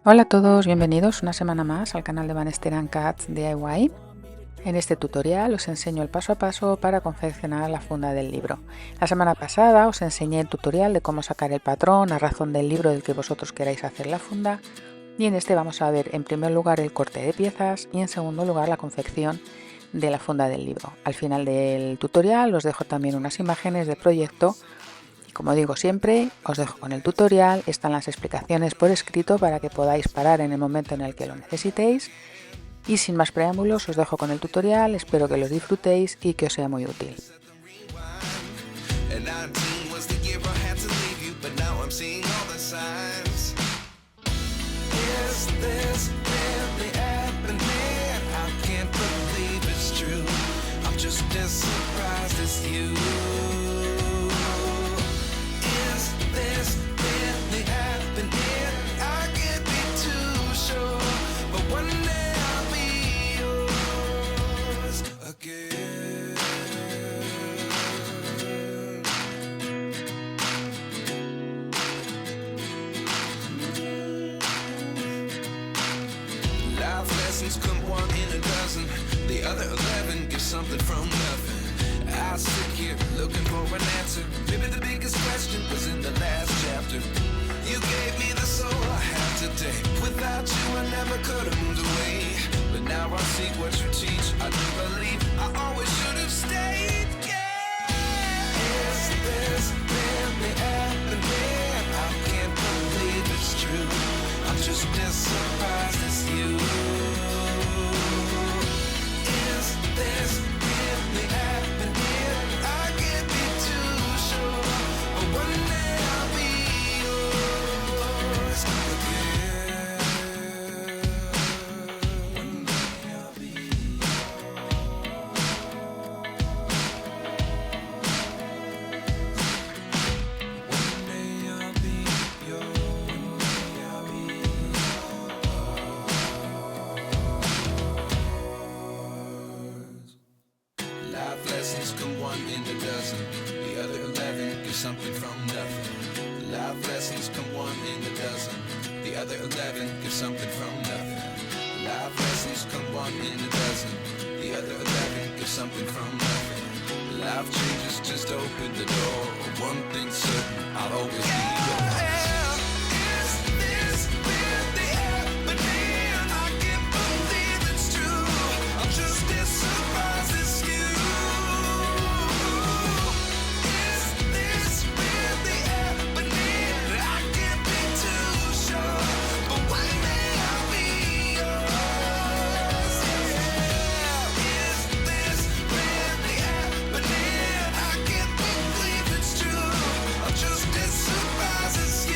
Hola a todos, bienvenidos una semana más al canal de Van Cats DIY. En este tutorial os enseño el paso a paso para confeccionar la funda del libro. La semana pasada os enseñé el tutorial de cómo sacar el patrón a razón del libro del que vosotros queráis hacer la funda, y en este vamos a ver en primer lugar el corte de piezas y en segundo lugar la confección de la funda del libro. Al final del tutorial os dejo también unas imágenes de proyecto. Como digo siempre, os dejo con el tutorial, están las explicaciones por escrito para que podáis parar en el momento en el que lo necesitéis. Y sin más preámbulos, os dejo con el tutorial, espero que lo disfrutéis y que os sea muy útil. Come one in a dozen, the other 11 give something from nothing. I sit here looking for an answer. Maybe the biggest question was in the last chapter. You gave me the soul I have today. Without you I never could have moved away. But now I see what you teach. I do believe I always should have stayed. Yeah. Is this really happening? I can't believe it's true. I'm just as surprised as you. This really happening? I can't be too sure, but one day I'll be yours again. One day I'll be yours. One day I'll be yours. One day I'll be Life lessons come one in a dozen. The other 11 give something from nothing. Life lessons come one in a dozen. The other 11 give something from nothing. Life lessons come one in a dozen. The other 11 give something from nothing. Life changes just open the door. One thing's certain, I'll always be yours. Just as surprised as you.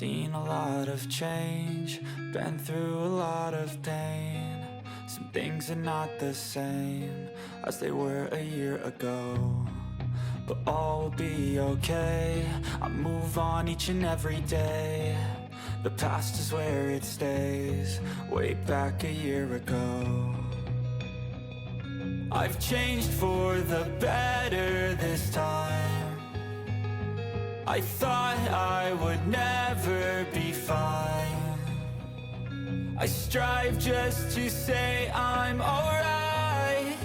seen a lot of change, been through a lot of pain. Some things are not the same as they were a year ago, but all will be okay. I move on each and every day. The past is where it stays, way back a year ago. I've changed for the better this time. I thought I would never be fine. I strive just to say I'm alright,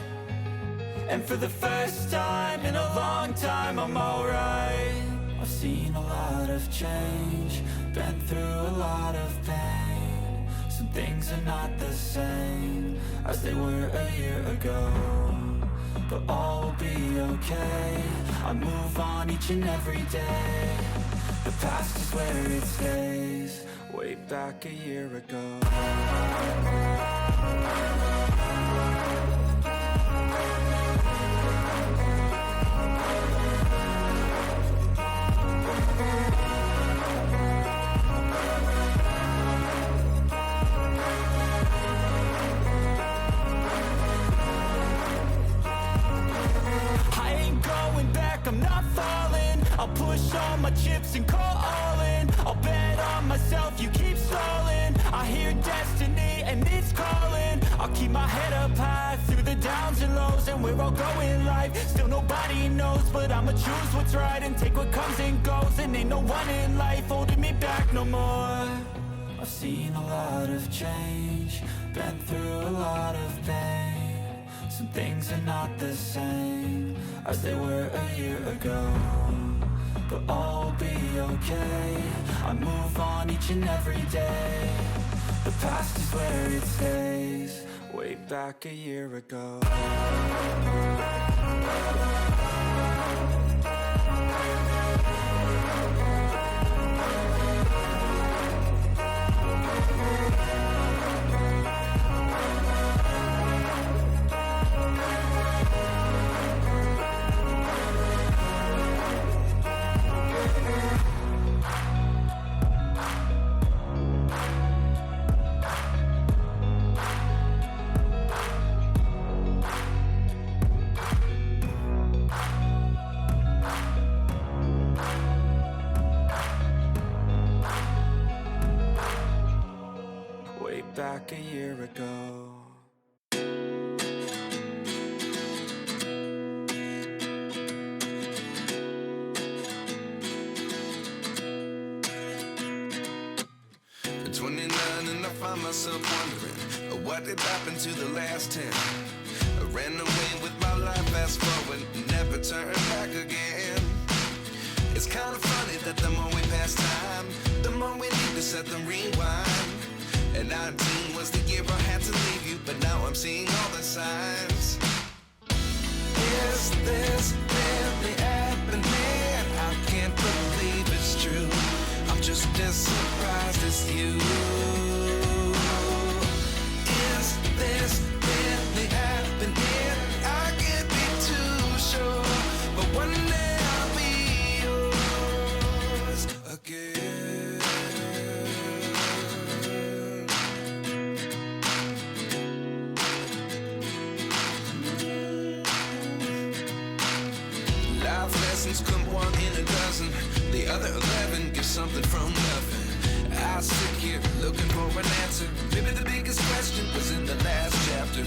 and for the first time in a long time I'm alright. I've seen a lot of change, been through a lot of pain. Some things are not the same as they were a year ago, but all will be okay. I move on each and every day. The past is where it stays, way back a year ago. I'm not falling, I'll push all my chips and call all in. I'll bet on myself, you keep stalling. I hear destiny and it's calling. I'll keep my head up high through the downs and lows, and we're all going life. Still nobody knows, but I'ma choose what's right and take what comes and goes. And ain't no one in life holding me back no more. I've seen a lot of change, been through a lot of pain. Some things are not the same as they were a year ago, but all will be okay. I move on each and every day. The past is where it stays, way back a year ago. Back a year ago. At 29 and I find myself wondering what did happen to the last 10. I ran away with my life, fast forward, never turn back again. It's kind of funny that the more we pass time, the more we need to set them rewind. And 19 was the year I had to leave you, but now I'm seeing all the signs. Is this really happening? I can't believe it's true. I'm just as surprised as you. Is this really happening? I can't be too sure, but one day I'll be yours again. Come one in a dozen, the other 11 get something from nothing. I sit here looking for an answer. Maybe the biggest question was in the last chapter.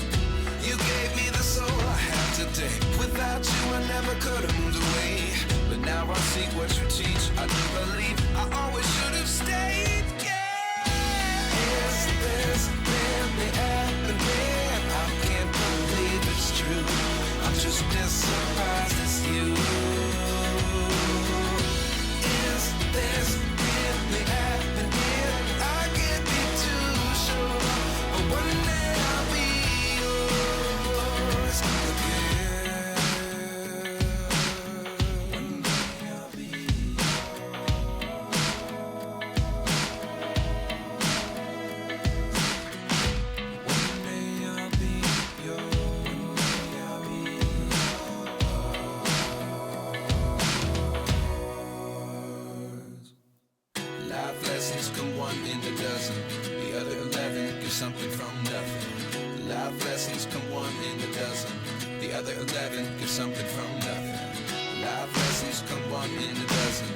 You gave me the soul I have today. Without you I never could have moved away, but now I see what you teach. I do believe I always should have stayed. Yeah. Is this really happening? I can't believe it's true. I'm just as surprised as you. Is this really happening? I can't be too sure, but one day I'll be yours again. One day I'll be yours. get something from nothing. Life lessons come one in a dozen.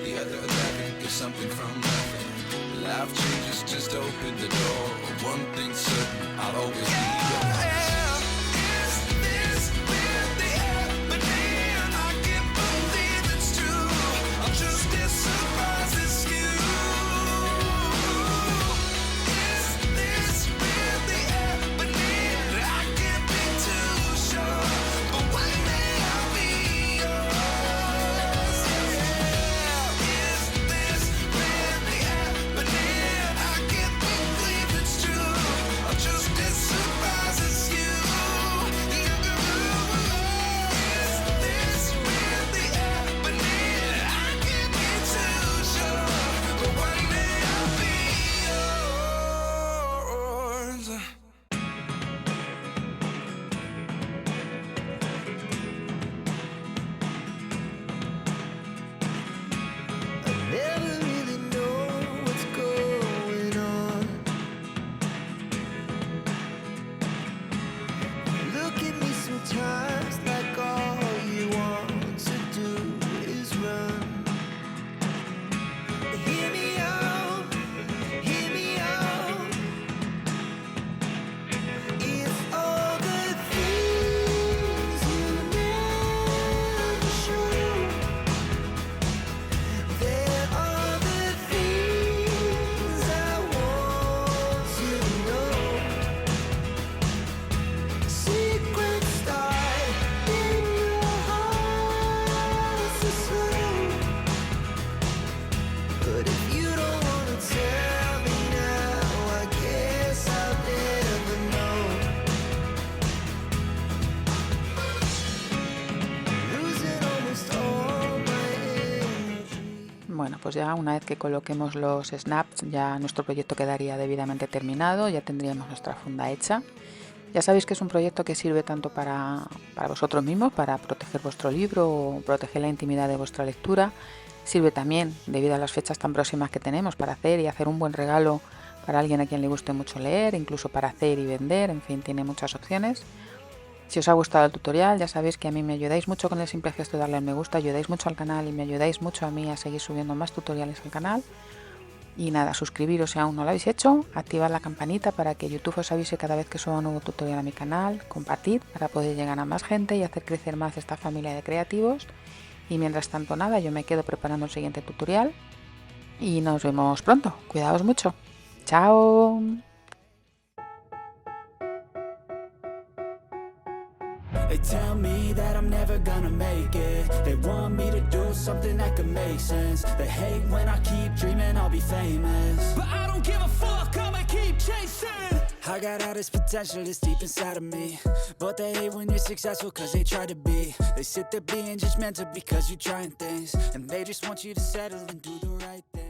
The other 11 get something from nothing. Life changes, just open the door. One thing's certain, I'll always be yours. Bueno, pues ya una vez que coloquemos los snaps, ya nuestro proyecto quedaría debidamente terminado, ya tendríamos nuestra funda hecha. Ya sabéis que es un proyecto que sirve tanto para vosotros mismos, para proteger vuestro libro o proteger la intimidad de vuestra lectura. Sirve también, debido a las fechas tan próximas que tenemos, para hacer y hacer un buen regalo para alguien a quien le guste mucho leer, incluso para hacer y vender, en fin, tiene muchas opciones. Si os ha gustado el tutorial, ya sabéis que a mí me ayudáis mucho con el simple gesto de darle al me gusta, ayudáis mucho al canal y me ayudáis mucho a mí a seguir subiendo más tutoriales al canal. Y nada, suscribiros si aún no lo habéis hecho, activad la campanita para que YouTube os avise cada vez que suba un nuevo tutorial a mi canal, compartid para poder llegar a más gente y hacer crecer más esta familia de creativos. Y mientras tanto nada, yo me quedo preparando el siguiente tutorial y nos vemos pronto. Cuidaos mucho. ¡Chao! They tell me that I'm never gonna make it. They want me to do something that could make sense. They hate when I keep dreaming I'll be famous, but I don't give a fuck, I'ma keep chasing. I got all this potential that's deep inside of me, but they hate when you're successful cause they try to be. They sit there being judgmental because you're trying things, and they just want you to settle and do the right thing.